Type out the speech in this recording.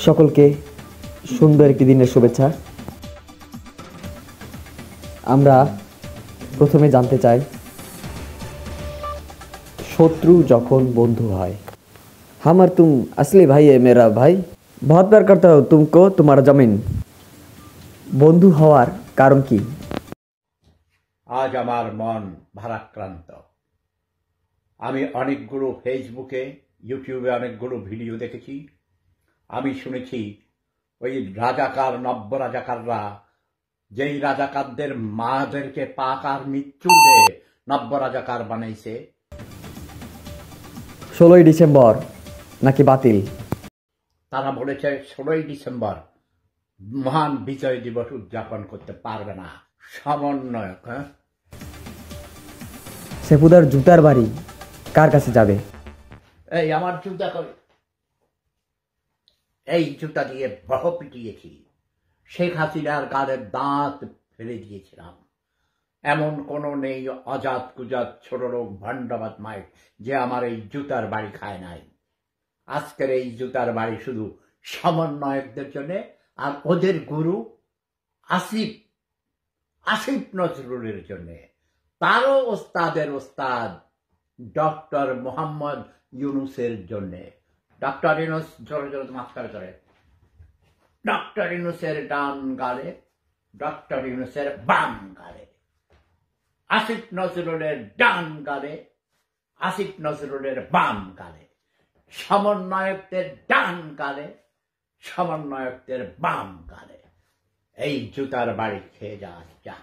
সকলকে সুন্দর একটি দিনের শুভেচ্ছা। আমরা প্রথমে জানতে চাই, শত্রু যখন বন্ধু হয়। হামার তুম আসলি ভাই এ মেরা ভাই, বহুত প্যার করতে হো তুমকো তোমার জমিন। বন্ধু হওয়ার কারণ কি? আজ আমার মন ভারাক্রান্ত। আমি অনেকগুলো ফেসবুকে, ইউটিউবে অনেকগুলো ভিডিও দেখেছি। আমি শুনেছি ওই রাজাকার, নব্য রাজাকাররা, যেই রাজাকারদের মাদেরকে পাক আর মৃত্যু দিয়ে নব্য রাজাকার বানাইছে। 16ই ডিসেম্বর নাকি বাতিল? তারা বলেছে 16ই ডিসেম্বর মহান বিজয় দিবস উদযাপন করতে পারবে না। সমন্বয়ক, সেপুদার জুতার বাড়ি কার কাছে যাবে? এই আমার জুতা করে, এই জুতা দিয়ে বহ পিটিয়েছি। শেখ হাসিনার গালের দাঁত ফেলে দিয়েছিলাম। এমন কোনো নেই অজাত কুজাত ছোট লোক ভণ্ডবাদ মায় যে আমার এই জুতার বাড়ি খায় নাই। আজকের এই জুতার বাড়ি শুধু সমন্বয়কদের জন্য, আর ওদের গুরু আসিফ নজরুলের জন্য। তারও ওস্তাদের ওস্তাদ ডক্টর মোহাম্মদ ইউনুসের জন্য। ডক্টর ইউনুস জোরে জোরে মাস্কারা করে। ডক্টর ইউনুসের ডান গালে, ডক্টর ইউনুসের বাম গালে। আসিফ নজরুলের ডান গালে, আসিফ নজরুলের বাম গালে। সমন্বয়কদের ডান গালে, সমন্বয়কদের বাম গালে। এই জুতার বাড়ি খেয়ে যা।